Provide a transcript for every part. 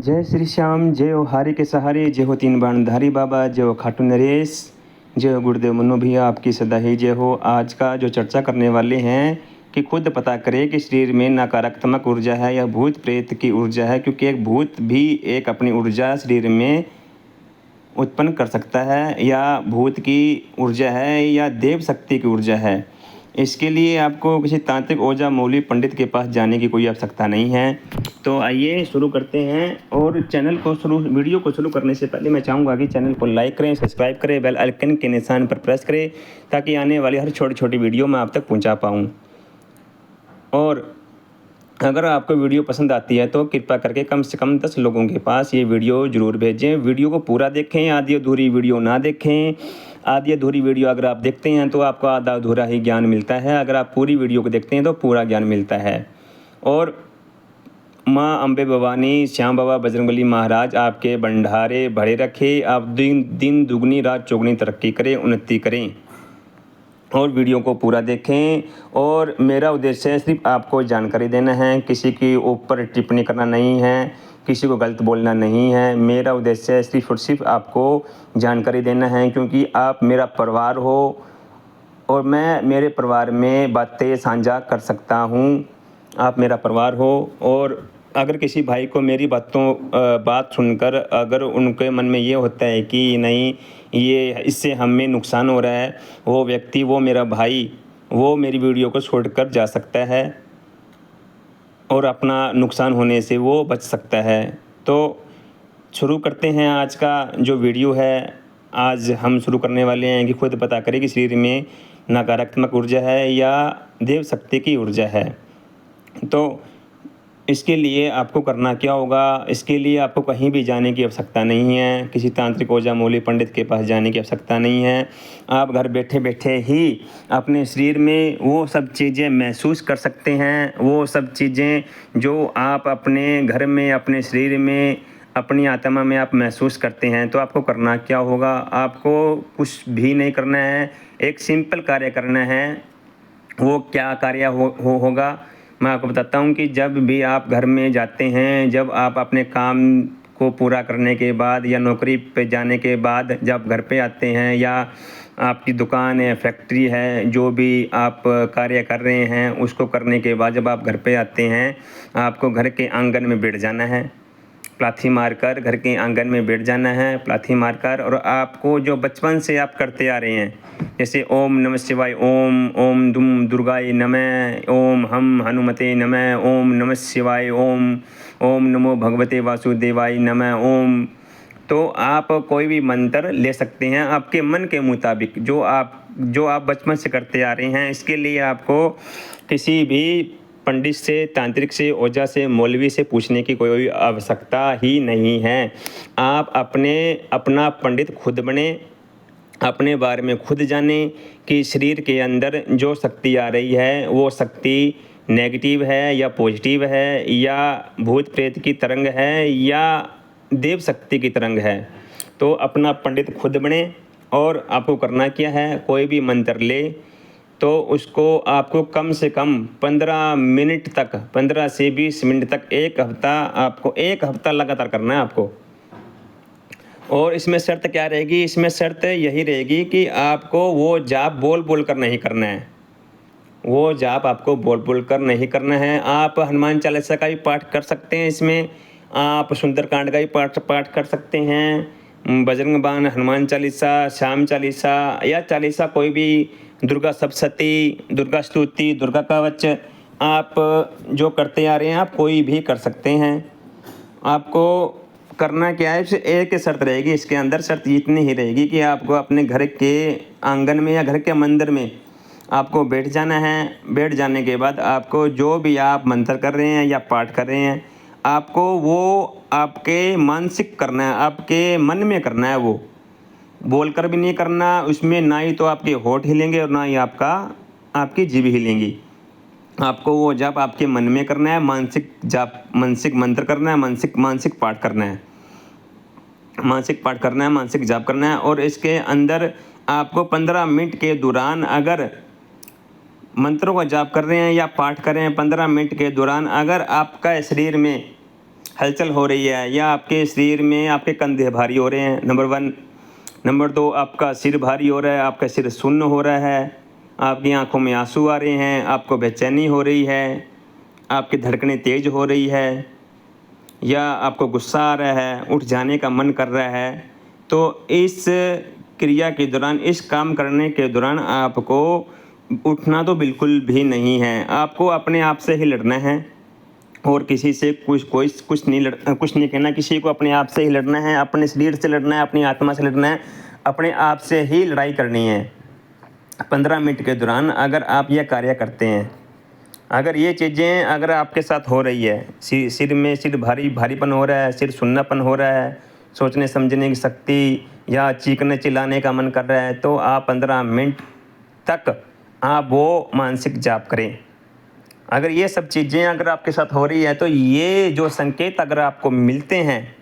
जय श्री श्याम, जय हो हारी के सहारे, जय हो तीन बाणधारी बाबा, जय हो खाटू नरेश, जय हो गुरुदेव मनु भैया, आपकी सदा ही जय हो। आज का जो चर्चा करने वाले हैं कि खुद पता करें कि शरीर में नकारात्मक ऊर्जा है या भूत प्रेत की ऊर्जा है, क्योंकि एक भूत भी एक अपनी ऊर्जा शरीर में उत्पन्न कर सकता है, या भूत की ऊर्जा है या देव शक्ति की ऊर्जा है। इसके लिए आपको किसी तांत्रिक ओझा मौलवी पंडित के पास जाने की कोई आवश्यकता नहीं है। तो आइए शुरू करते हैं। और वीडियो को शुरू करने से पहले मैं चाहूँगा कि चैनल को लाइक करें, सब्सक्राइब करें, बेल आइकन के निशान पर प्रेस करें, ताकि आने वाली हर छोटी छोटी वीडियो मैं आप तक पहुँचा पाऊँ। और अगर आपको वीडियो पसंद आती है तो कृपया करके कम से कम 10 लोगों के पास ये वीडियो ज़रूर भेजें। वीडियो को पूरा देखें, आधी अधूरी वीडियो ना देखें। आधी अधूरी वीडियो अगर आप देखते हैं तो आपको आधा अधूरा ही ज्ञान मिलता है, अगर आप पूरी वीडियो को देखते हैं तो पूरा ज्ञान मिलता है। और माँ अम्बे भवानी, श्याम बाबा, बजरंगबली महाराज आपके भंडारे भरे रखे। आप दिन दुगनी रात चौगुनी तरक्की करें, उन्नति करें। और वीडियो को पूरा देखें। और मेरा उद्देश्य सिर्फ आपको जानकारी देना है, किसी के ऊपर टिप्पणी करना नहीं है, किसी को गलत बोलना नहीं है। मेरा उद्देश्य सिर्फ और सिर्फ आपको जानकारी देना है, क्योंकि आप मेरा परिवार हो और मैं मेरे परिवार में बातें साझा कर सकता हूँ। आप मेरा परिवार हो, और अगर किसी भाई को मेरी बात सुनकर अगर उनके मन में ये होता है कि नहीं, ये इससे हमें नुकसान हो रहा है, वो व्यक्ति, वो मेरा भाई, वो मेरी वीडियो को छोड़कर जा सकता है और अपना नुकसान होने से वो बच सकता है। तो शुरू करते हैं आज का जो वीडियो है। आज हम शुरू करने वाले हैं कि खुद पता करें कि शरीर में नकारात्मक ऊर्जा है या देव शक्ति की ऊर्जा है। तो इसके लिए आपको करना क्या होगा? इसके लिए आपको कहीं भी जाने की आवश्यकता नहीं है, किसी तांत्रिक ओझा मौलवी पंडित के पास जाने की आवश्यकता नहीं है। आप घर बैठे बैठे ही अपने शरीर में वो सब चीज़ें महसूस कर सकते हैं, वो सब चीज़ें जो आप अपने घर में, अपने शरीर में, अपनी आत्मा में आप महसूस करते हैं। तो आपको करना क्या होगा? आपको कुछ भी नहीं करना है, एक सिंपल कार्य करना है। वो क्या कार्य होगा मैं आपको बताता हूँ कि जब भी आप घर में जाते हैं, जब आप अपने काम को पूरा करने के बाद या नौकरी पे जाने के बाद जब घर पे आते हैं, या आपकी दुकान है, फैक्ट्री है, जो भी आप कार्य कर रहे हैं उसको करने के बाद जब आप घर पे आते हैं, आपको घर के आंगन में बैठ जाना है, प्लाथी मारकर घर के आंगन में बैठ जाना है, प्लाथी मारकर। और आपको जो बचपन से आप करते आ रहे हैं, जैसे ओम नमः शिवाय, ओम ओम दुम दुर्गाय नमः, ओम हम हनुमते नमः, ओम नमः शिवाय, ओम ओम नमो भगवते वासुदेवाय नमः, ओम। तो आप कोई भी मंत्र ले सकते हैं आपके मन के मुताबिक, जो आप बचपन से करते आ रहे हैं। इसके लिए आपको किसी भी पंडित से, तांत्रिक से, ओझा से, मौलवी से पूछने की कोई आवश्यकता ही नहीं है। आप अपना पंडित खुद बने, अपने बारे में खुद जाने कि शरीर के अंदर जो शक्ति आ रही है वो शक्ति नेगेटिव है या पॉजिटिव है, या भूत प्रेत की तरंग है या देव शक्ति की तरंग है। तो अपना पंडित खुद बने। और आपको करना क्या है? कोई भी मंत्र ले तो उसको आपको कम से कम 15 मिनट तक, 15 से 20 मिनट तक, एक हफ्ता लगातार करना है आपको। और इसमें शर्त क्या रहेगी? इसमें शर्त यही रहेगी कि आपको वो जाप बोल बोल कर नहीं करना है, वो जाप आपको बोल बोल कर नहीं करना है। आप हनुमान चालीसा का भी पाठ कर सकते हैं, इसमें आप सुंदरकांड का भी पाठ कर सकते हैं, बजरंग बाण, हनुमान चालीसा, श्याम चालीसा या चालीसा कोई भी, दुर्गा सप्तशती, दुर्गा स्तुति, दुर्गा कवच, आप जो करते आ रहे हैं आप कोई भी कर सकते हैं। आपको करना क्या है? एक शर्त रहेगी इसके अंदर, शर्त इतनी ही रहेगी कि आपको अपने घर के आंगन में या घर के मंदिर में आपको बैठ जाना है। बैठ जाने के बाद आपको जो भी आप मंत्र कर रहे हैं या पाठ कर रहे हैं, आपको वो आपके मानसिक करना है, आपके मन में करना है, वो बोलकर भी नहीं करना। उसमें ना ही तो आपके होठ हिलेंगे और ना ही आपकी जीभ हिलेंगी। आपको वो जाप आपके मन में करना है, मानसिक जाप, मानसिक मंत्र करना है, मानसिक पाठ करना है, मानसिक पाठ करना है, मानसिक जाप करना है। और इसके अंदर आपको 15 मिनट के दौरान, अगर मंत्रों का जाप कर रहे हैं या पाठ कर रहे हैं, 15 मिनट के दौरान अगर आपका शरीर में हलचल हो रही है, या आपके शरीर में आपके कंधे भारी हो रहे हैं, नंबर 1। नंबर 2, आपका सिर भारी हो रहा है, आपका सिर सुन्न हो रहा है, आपकी आंखों में आंसू आ रहे हैं, आपको बेचैनी हो रही है, आपकी धड़कनें तेज़ हो रही है, या आपको गुस्सा आ रहा है, उठ जाने का मन कर रहा है, तो इस क्रिया के दौरान, इस काम करने के दौरान आपको उठना तो बिल्कुल भी नहीं है। आपको अपने आप से ही लड़ना है और किसी से कुछ नहीं कहना। किसी को अपने आप से ही लड़ना है, अपने शरीर से लड़ना है, अपनी आत्मा से लड़ना है, अपने आप से ही लड़ाई करनी है। 15 मिनट के दौरान अगर आप यह कार्य करते हैं, अगर ये चीज़ें अगर आपके साथ हो रही है, सिर भारीपन हो रहा है, सिर सुन्नापन हो रहा है, सोचने समझने की शक्ति या चीखने चिल्लाने का मन कर रहा है, तो आप 15 मिनट तक आप वो मानसिक जाप करें। अगर ये सब चीज़ें अगर आपके साथ हो रही है, तो ये जो संकेत अगर आपको मिलते हैं,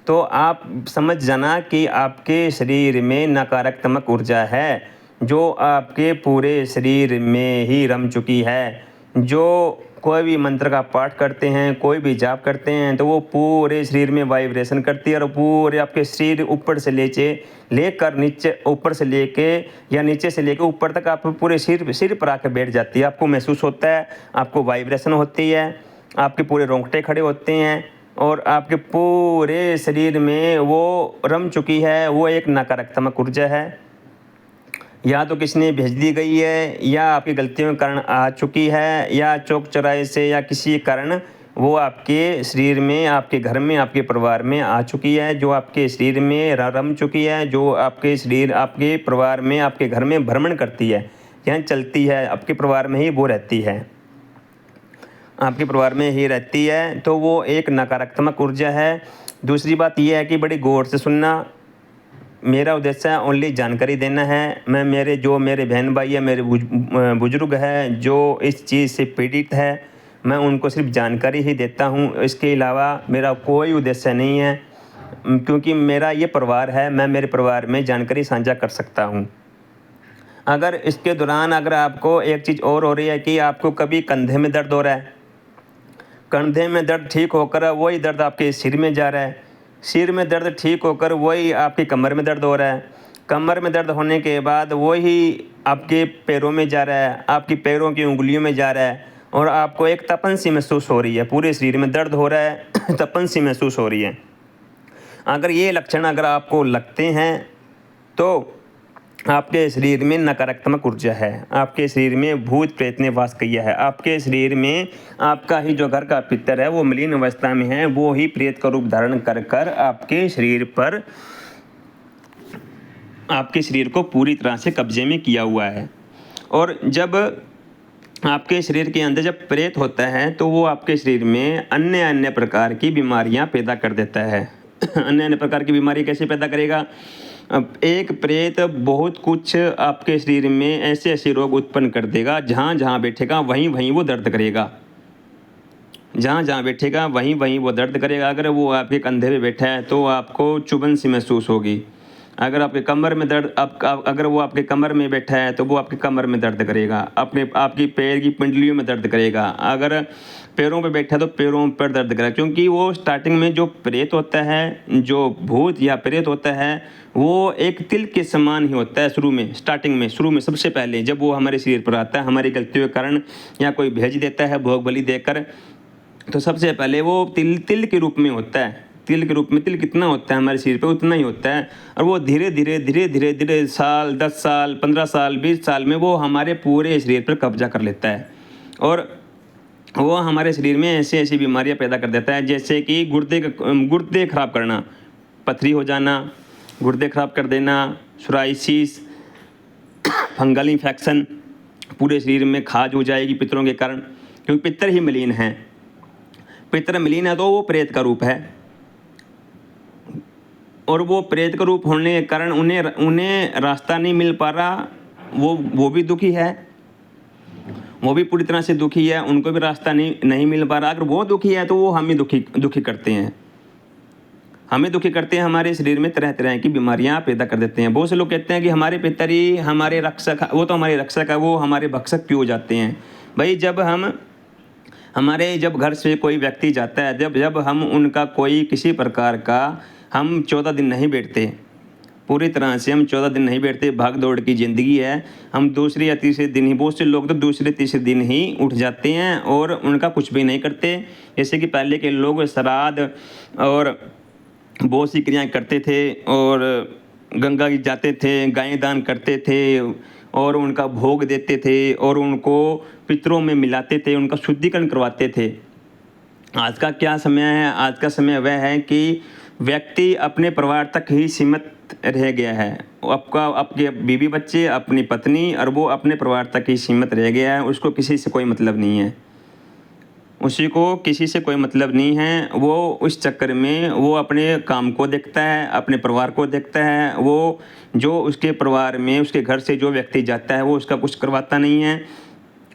तो आप समझ जाना कि आपके शरीर में नकारात्मक ऊर्जा है, जो आपके पूरे शरीर में ही रम चुकी है। जो कोई भी मंत्र का पाठ करते हैं, कोई भी जाप करते हैं, तो वो पूरे शरीर में वाइब्रेशन करती है और पूरे आपके शरीर ऊपर से लेकर नीचे, ऊपर से लेके या नीचे से लेकर ऊपर तक आप पूरे सिर पर आकर बैठ जाती है। आपको महसूस होता है, आपको वाइब्रेशन होती है, आपके पूरे रोंगटे खड़े होते हैं और आपके पूरे शरीर में वो रम चुकी है। वो एक नकारात्मक ऊर्जा है, या तो किसने भेज दी गई है, या आपकी गलतियों के कारण आ चुकी है, या चौक चौराहे से या किसी कारण वो आपके शरीर में, आपके घर में, आपके परिवार में आ चुकी है, जो आपके शरीर में रम चुकी है, जो आपके शरीर, आपके परिवार में, आपके घर में भ्रमण करती है, यहाँ चलती है, आपके परिवार में ही वो रहती है, आपके परिवार में ही रहती है। तो वो एक नकारात्मक ऊर्जा है। दूसरी बात यह है कि बड़ी गौर से सुनना। मेरा उद्देश्य है ओनली जानकारी देना है। मैं मेरे बहन भाई है, मेरे बुजुर्ग हैं जो इस चीज़ से पीड़ित है, मैं उनको सिर्फ जानकारी ही देता हूँ। इसके अलावा मेरा कोई उद्देश्य नहीं है, क्योंकि मेरा ये परिवार है, मैं मेरे परिवार में जानकारी साझा कर सकता हूँ। अगर इसके दौरान अगर आपको एक चीज़ और हो रही है कि आपको कभी कंधे में दर्द हो रहा है, कंधे में दर्द ठीक होकर वही दर्द आपके सिर में जा रहा है, सिर में दर्द ठीक होकर वही आपकी कमर में दर्द हो रहा है, कमर में दर्द होने के बाद वही आपके पैरों में जा रहा है, आपकी पैरों की उंगलियों में जा रहा है, और आपको एक तपन सी महसूस हो रही है, पूरे शरीर में दर्द हो रहा है, तपन सी महसूस हो रही है। अगर ये लक्षण अगर आपको लगते हैं, तो आपके शरीर में नकारात्मक ऊर्जा है, आपके शरीर में भूत प्रेत ने वास किया है, आपके शरीर में आपका ही जो घर का पितर है वो मलिन अवस्था में है, वो ही प्रेत का रूप धारण कर कर आपके शरीर को पूरी तरह से कब्जे में किया हुआ है। और जब आपके शरीर के अंदर जब प्रेत होता है, तो वो आपके शरीर में अन्य प्रकार की बीमारियां पैदा कर देता है। अन्य प्रकार की बीमारी कैसे पैदा करेगा? एक प्रेत बहुत कुछ आपके शरीर में ऐसे रोग उत्पन्न कर देगा, जहाँ जहाँ बैठेगा वहीं वो दर्द करेगा, जहाँ जहाँ बैठेगा वहीं वो दर्द करेगा। अगर वो आपके कंधे पे बैठा है तो आपको चुभन सी महसूस होगी। अगर आपके कमर में दर्द, अगर वो आपके कमर में बैठा है तो वो आपके कमर में दर्द करेगा, आपकी पैर की पिंडलियों में दर्द करेगा। अगर पैरों पे बैठा है तो पैरों पर दर्द करेगा, क्योंकि वो स्टार्टिंग में जो प्रेत होता है, जो भूत या प्रेत होता है, वो एक तिल के समान ही होता है। शुरू में सबसे पहले जब वो हमारे शरीर पर आता है, हमारी गलतियों के कारण या कोई भेज देता है भोग बलि देकर, तो सबसे पहले वो तिल के रूप में होता है। तिल के रूप में, तिल कितना होता है हमारे शरीर पे उतना ही होता है, और वो धीरे धीरे साल, 10 साल, 15 साल, 20 साल में वो हमारे पूरे शरीर पर कब्जा कर लेता है, और वो हमारे शरीर में ऐसी बीमारियां पैदा कर देता है, जैसे कि गुर्दे खराब करना, पथरी हो जाना, गुर्दे खराब कर देना, सोराइसिस, फंगल इन्फेक्शन, पूरे शरीर में खाज हो जाएगी पितरों के कारण, क्योंकि पितर ही मलिन है। पितर मलिन है तो वो प्रेत का रूप है, और वो प्रेत का रूप होने के कारण उन्हें रास्ता नहीं मिल पा रहा। वो भी दुखी है, वो भी पूरी तरह से दुखी है, उनको भी रास्ता नहीं मिल पा रहा। अगर वो दुखी है तो वो हमें दुखी करते हैं, हमारे शरीर में तरह तरह की बीमारियां पैदा कर देते हैं। बहुत से लोग कहते हैं कि हमारे पितर ही हमारे रक्षक, वो तो हमारे रक्षक है, वो हमारे भक्षक क्यों हो जाते हैं? भाई, जब हम हमारे जब घर से कोई व्यक्ति जाता है, जब जब हम उनका कोई किसी प्रकार का हम 14 दिन नहीं बैठते, पूरी तरह से हम 14 दिन नहीं बैठते, भाग दौड़ की ज़िंदगी है। हम दूसरे या तीसरे दिन ही, बहुत से लोग तो दूसरे तीसरे दिन ही उठ जाते हैं और उनका कुछ भी नहीं करते। जैसे कि पहले के लोग श्राद्ध और बहुत सी क्रियाएँ करते थे और गंगा जी जाते थे, गायें दान करते थे और उनका भोग देते थे और उनको पितरों में मिलाते थे, उनका शुद्धिकरण करवाते थे। आज का क्या समय है? आज का समय वह है कि व्यक्ति अपने परिवार तक ही सीमित रह गया है। आपका आपके बीवी बच्चे, अपनी पत्नी और वो अपने परिवार तक ही सीमित रह गया है। उसको किसी से कोई मतलब नहीं है। उसी को किसी से कोई मतलब नहीं है। वो उस चक्कर में वो अपने काम को देखता है, अपने परिवार को देखता है। वो जो उसके परिवार में, उसके घर से जो व्यक्ति जाता है वो उसका कुछ करवाता नहीं है।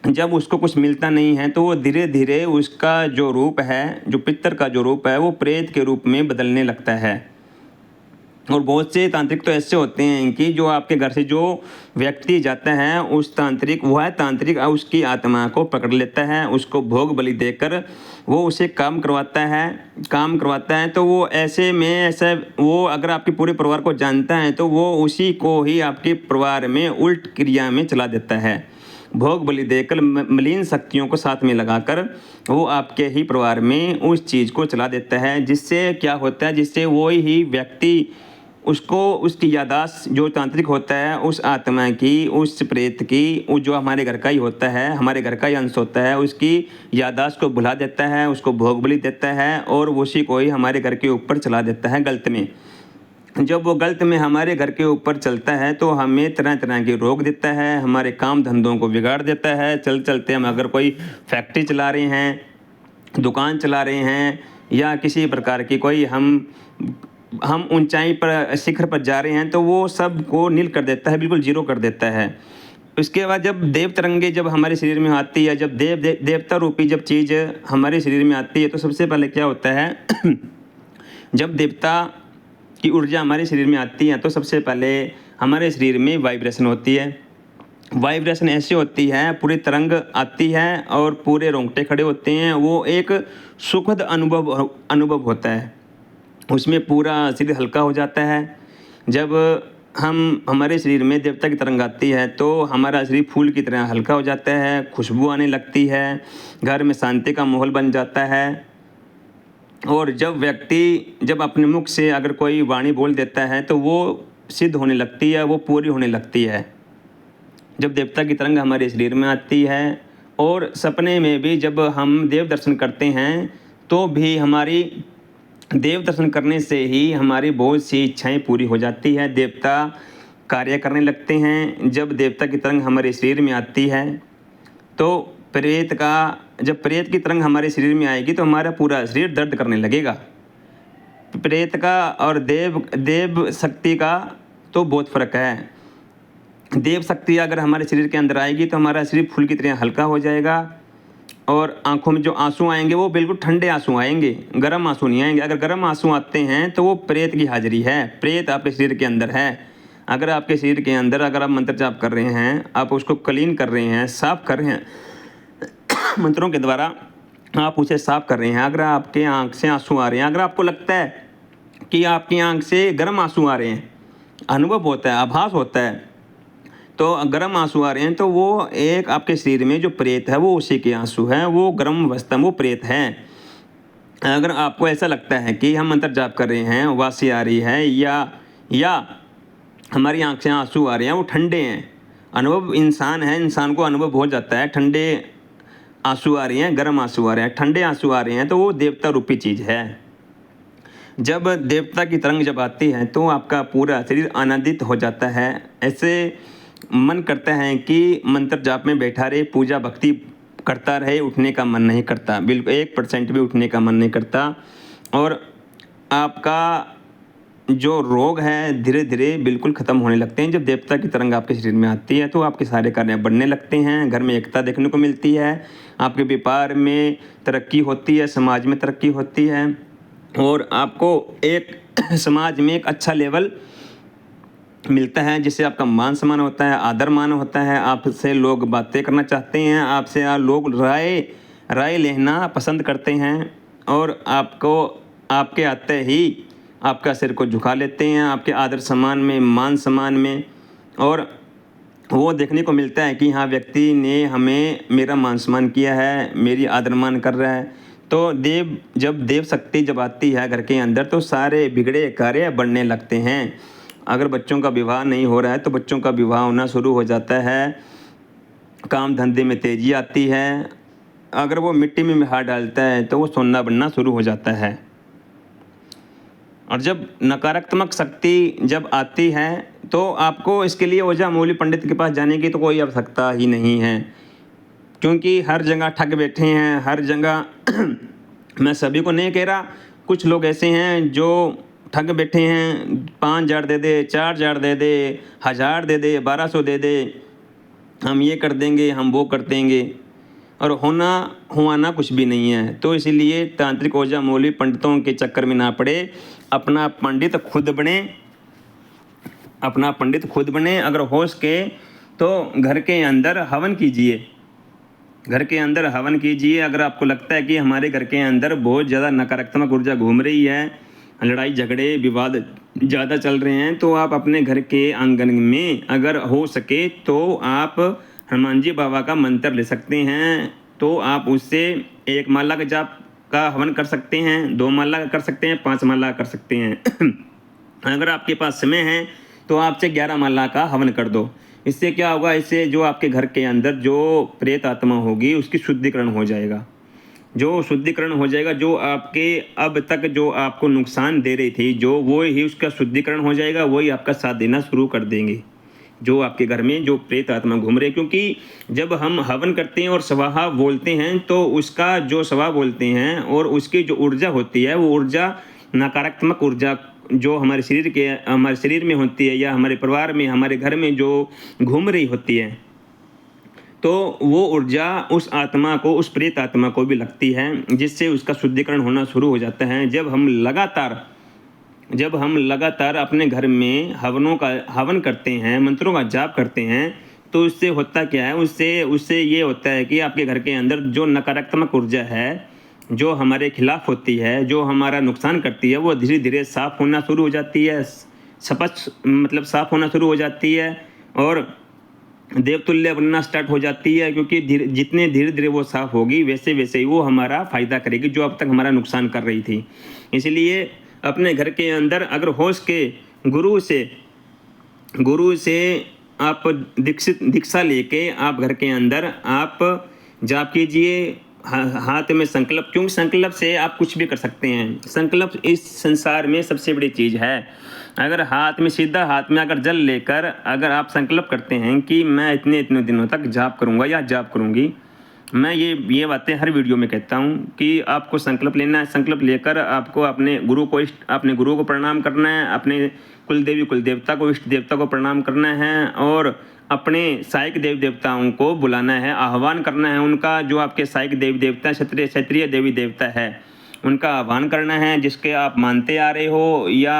जब उसको कुछ मिलता नहीं है तो वो धीरे धीरे उसका जो रूप है, जो पितर का जो रूप है, वो प्रेत के रूप में बदलने लगता है। और बहुत से तांत्रिक तो ऐसे होते हैं कि जो आपके घर से जो व्यक्ति जाता है, उस तांत्रिक, वह तांत्रिक उसकी आत्मा को पकड़ लेता है, उसको भोग बलि देकर वो उसे काम करवाता है। तो वो ऐसे में ऐसा, वो अगर आपके पूरे परिवार को जानता है तो वो उसी को ही आपके परिवार में उल्ट क्रिया में चला देता है। भोग बलि देकर मलिन शक्तियों को साथ में लगाकर वो आपके ही परिवार में उस चीज़ को चला देता है। जिससे क्या होता है, जिससे वो ही व्यक्ति, उसको उसकी याददाश्त, जो तांत्रिक होता है उस आत्मा की, उस प्रेत की, वो जो हमारे घर का ही होता है, हमारे घर का ही अंश होता है, उसकी याददाश्त को भुला देता है, उसको भोग बलि देता है और उसी को ही हमारे घर के ऊपर चला देता है गलत में। जब वो गलत में हमारे घर के ऊपर चलता है तो हमें तरह तरह के रोग देता है, हमारे काम धंधों को बिगाड़ देता है। चलते हम अगर कोई फैक्ट्री चला रहे हैं, दुकान चला रहे हैं या किसी प्रकार की कोई हम ऊंचाई पर, शिखर पर जा रहे हैं तो वो सब को नील कर देता है, बिल्कुल जीरो कर देता है। उसके बाद जब देव तरंगे जब हमारे शरीर में आती है, जब देवता रूपी जब चीज़ हमारे शरीर में आती है तो सबसे पहले क्या होता है जब देवता की ऊर्जा हमारे शरीर में आती है तो सबसे पहले हमारे शरीर में वाइब्रेशन होती है। वाइब्रेशन ऐसी होती है, पूरी तरंग आती है और पूरे रोंगटे खड़े होते हैं। वो एक सुखद अनुभव होता है, उसमें पूरा शरीर हल्का हो जाता है। जब हमारे शरीर में देवता की तरंग आती है तो हमारा शरीर फूल की तरह हल्का हो जाता है, खुशबू आने लगती है, घर में शांति का माहौल बन जाता है। और जब व्यक्ति जब अपने मुख से अगर कोई वाणी बोल देता है तो वो सिद्ध होने लगती है, वो पूरी होने लगती है। जब देवता की तरंग हमारे शरीर में आती है और सपने में भी जब हम देव दर्शन करते हैं तो भी हमारी देव दर्शन करने से ही हमारी बहुत सी इच्छाएं पूरी हो जाती है, देवता कार्य करने लगते हैं। जब देवता की तरंग हमारे शरीर में आती है तो जब प्रेत की तरंग हमारे शरीर में आएगी तो हमारा पूरा शरीर दर्द करने लगेगा। प्रेत का और देव शक्ति का तो बहुत फर्क है। देव शक्ति अगर हमारे शरीर के अंदर आएगी तो हमारा शरीर फूल की तरह हल्का हो जाएगा और आंखों में जो आंसू आएंगे वो बिल्कुल ठंडे आंसू आएंगे, गर्म आंसू नहीं आएंगे। अगर गर्म आंसू आते हैं तो वो प्रेत की हाजिरी है, प्रेत आपके शरीर के अंदर है। अगर आपके शरीर के अंदर अगर आप मंत्र जाप कर रहे हैं, आप उसको क्लीन कर रहे हैं, साफ कर रहे हैं मंत्रों के द्वारा, आप उसे साफ कर रहे हैं। अगर आपके आंख से आंसू आ रहे हैं, अगर आपको लगता है कि आपकी आंख से गर्म आंसू आ रहे हैं, अनुभव होता है, आभास होता है, तो गर्म आंसू आ रहे हैं तो वो एक आपके शरीर में जो प्रेत है वो उसी के आंसू हैं, वो गर्म अवस्था में वो प्रेत हैं। अगर आपको ऐसा लगता है कि हम मंत्र जाप कर रहे हैं, वासी आ रही है या हमारी आंख से आंसू आ रहे हैं, वो ठंडे हैं, अनुभव इंसान है, इंसान को अनुभव हो जाता है ठंडे आंसू आ रहे हैं, गर्म आंसू आ रहे हैं, ठंडे आंसू आ रहे हैं, तो वो देवता रूपी चीज़ है। जब देवता की तरंग जब आती है तो आपका पूरा शरीर आनंदित हो जाता है। ऐसे मन करता है कि मंत्र जाप में बैठा रहे, पूजा भक्ति करता रहे, उठने का मन नहीं करता, बिल्कुल 1% भी उठने का मन नहीं करता। और आपका जो रोग है धीरे धीरे बिल्कुल ख़त्म होने लगते हैं। जब देवता की तरंग आपके शरीर में आती है तो आपके सारे कार्य बढ़ने लगते हैं, घर में एकता देखने को मिलती है, आपके व्यापार में तरक्की होती है, समाज में तरक्की होती है और आपको एक समाज में एक अच्छा लेवल मिलता है, जिससे आपका मान सम्मान होता है, आदर मान होता है, आपसे लोग बातें करना चाहते हैं, आपसे लोग राय लेना पसंद करते हैं और आपको आपके आते ही आपका सिर को झुका लेते हैं, आपके आदर सम्मान में, मान सम्मान में, और वो देखने को मिलता है कि हाँ, व्यक्ति ने हमें मेरा मान सम्मान किया है, मेरी आदर मान कर रहा है। तो देव शक्ति जब आती है घर के अंदर तो सारे बिगड़े कार्य बढ़ने लगते हैं। अगर बच्चों का विवाह नहीं हो रहा है तो बच्चों का विवाह होना शुरू हो जाता है, काम धंधे में तेज़ी आती है। अगर वो मिट्टी में हाथ डालता है तो वो सोना बनना शुरू हो जाता है। और जब नकारात्मक शक्ति जब आती है तो आपको इसके लिए ओझा मौलवी पंडित के पास जाने की तो कोई आवश्यकता ही नहीं है, क्योंकि हर जगह ठग बैठे हैं, हर जगह मैं सभी को नहीं कह रहा, कुछ लोग ऐसे हैं जो ठग बैठे हैं, 5,000 दे दे, 4,000 दे दे, 1,000 दे दे, 1,200 दे दे, हम ये कर देंगे, हम वो कर देंगे, और हुआना कुछ भी नहीं है। तो इसीलिए तांत्रिक ओझा मौलवी पंडितों के चक्कर में ना पड़े, अपना पंडित खुद बने। अगर हो सके तो घर के अंदर हवन कीजिए, अगर आपको लगता है कि हमारे घर के अंदर बहुत ज़्यादा नकारात्मक ऊर्जा घूम रही है, लड़ाई झगड़े विवाद ज़्यादा चल रहे हैं, तो आप अपने घर के आंगन में अगर हो सके तो आप हनुमान जी बाबा का मंत्र ले सकते हैं। तो आप उससे 1 माला का जाप का हवन कर सकते हैं, 2 माला कर सकते हैं, 5 माला कर सकते हैं। अगर आपके पास समय है तो आपसे 11 माला का हवन कर दो। इससे क्या होगा, इससे जो आपके घर के अंदर जो प्रेत आत्मा होगी उसकी शुद्धिकरण हो जाएगा, जो आपके अब तक जो आपको नुकसान दे रही थी, जो वो ही उसका शुद्धिकरण हो जाएगा, वही आपका साथ देना शुरू कर देंगे, जो आपके घर में जो प्रेत आत्मा घूम रहे। क्योंकि जब हम हवन करते हैं और स्वाहा बोलते हैं तो उसका जो स्वाहा बोलते हैं और उसकी जो ऊर्जा होती है, वो ऊर्जा नकारात्मक ऊर्जा जो हमारे शरीर में होती है या हमारे परिवार में, हमारे घर में जो घूम रही होती है, तो वो ऊर्जा उस आत्मा को, उस प्रेत आत्मा को भी लगती है, जिससे उसका शुद्धिकरण होना शुरू हो जाता है। जब हम लगातार अपने घर में हवन करते हैं, मंत्रों का जाप करते हैं, तो उससे होता क्या है, उससे ये होता है कि आपके घर के अंदर जो नकारात्मक ऊर्जा है, जो हमारे खिलाफ होती है, जो हमारा नुकसान करती है, वो धीरे धीरे साफ होना शुरू हो जाती है, साफ होना शुरू हो जाती है और देवतुल्य बनना स्टार्ट हो जाती है। क्योंकि जितने धीरे धीरे वो साफ होगी, वैसे वैसे ही वो हमारा फ़ायदा करेगी, जो अब तक हमारा नुकसान कर रही थी। इसलिए अपने घर के अंदर अगर हो सके गुरु से आप दीक्षा लेके आप घर के अंदर आप जाप कीजिए, हाथ में संकल्प, क्योंकि संकल्प से आप कुछ भी कर सकते हैं। संकल्प इस संसार में सबसे बड़ी चीज़ है। अगर सीधा हाथ में अगर जल लेकर अगर आप संकल्प करते हैं कि मैं इतने दिनों तक जाप करूंगा या जाप करूंगी, मैं ये बातें हर वीडियो में कहता हूं कि आपको संकल्प लेना है। संकल्प लेकर आपको अपने गुरु को प्रणाम करना है, अपने कुल देवता को, इष्ट देवता को प्रणाम करना है और अपने सहायक देव देवताओं को बुलाना है, आह्वान करना है। उनका जो आपके सहायक देव देवता, क्षत्रिय देवी देवता है, उनका आह्वान करना है, जिसके आप मानते आ रहे हो, या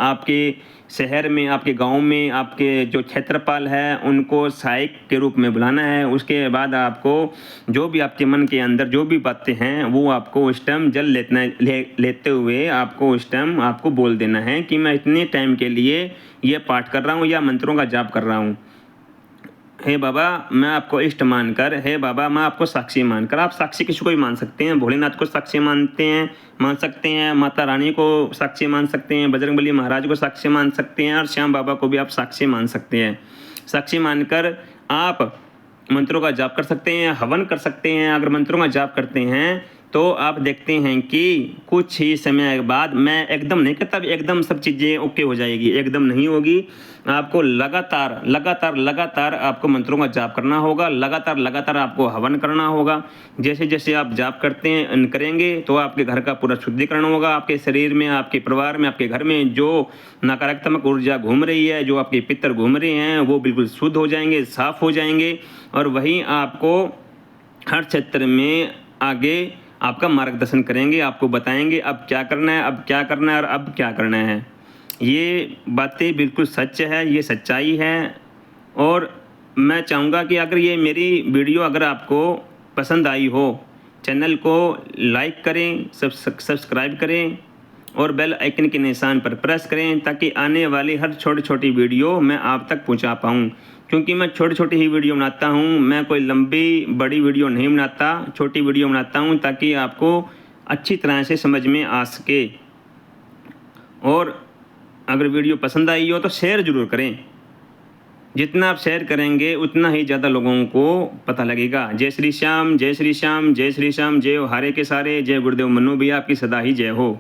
आपके शहर में, आपके गांव में आपके जो क्षेत्रपाल है, उनको सहायक के रूप में बुलाना है। उसके बाद आपको जो भी आपके मन के अंदर जो भी बातें हैं, वो आपको उस टाइम जल लेते हुए आपको उस टाइम आपको बोल देना है कि मैं इतने टाइम के लिए ये पाठ कर रहा हूँ या मंत्रों का जाप कर रहा हूँ। हे बाबा, मैं आपको इष्ट मानकर, हे बाबा मैं आपको साक्षी मानकर, आप साक्षी किसी को भी मान सकते हैं, भोलेनाथ को साक्षी मान सकते हैं, माता रानी को साक्षी मान सकते हैं, बजरंगबली महाराज को साक्षी मान सकते हैं और श्याम बाबा को भी आप साक्षी मान सकते हैं। साक्षी मानकर आप मंत्रों का जाप कर सकते हैं, हवन कर सकते हैं। अगर मंत्रों का जाप करते हैं तो आप देखते हैं कि कुछ ही समय के बाद, मैं एकदम नहीं कहता एकदम सब चीज़ें ओके हो जाएगी, एकदम नहीं होगी। आपको लगातार आपको मंत्रों का जाप करना होगा, लगातार आपको हवन करना होगा। जैसे जैसे आप जाप करेंगे तो आपके घर का पूरा शुद्धिकरण होगा। आपके शरीर में, आपके परिवार में, आपके घर में जो नकारात्मक ऊर्जा घूम रही है, जो आपके पितर घूम रहे हैं, वो बिल्कुल शुद्ध हो जाएंगे, साफ हो जाएंगे और वहीं आपको हर क्षेत्र में आगे आपका मार्गदर्शन करेंगे, आपको बताएंगे अब क्या करना है, अब क्या करना है और अब क्या करना है। ये बातें बिल्कुल सच है, ये सच्चाई है। और मैं चाहूँगा कि अगर ये मेरी वीडियो अगर आपको पसंद आई हो चैनल को लाइक करें, सब्सक्राइब करें और बेल आइकन के निशान पर प्रेस करें ताकि आने वाली हर छोटी छोटी वीडियो मैं आप तक पहुंचा पाऊं। क्योंकि मैं छोटी छोटी ही वीडियो बनाता हूं, मैं कोई लंबी बड़ी वीडियो नहीं बनाता, छोटी वीडियो बनाता हूं ताकि आपको अच्छी तरह से समझ में आ सके। और अगर वीडियो पसंद आई हो तो शेयर ज़रूर करें। जितना आप शेयर करेंगे उतना ही ज़्यादा लोगों को पता लगेगा। जय श्री श्याम, जय श्री श्याम, जय श्री श्याम। जय हो हारे के सारे, जय गुरुदेव मन्नू भैया, आपकी सदा ही जय हो।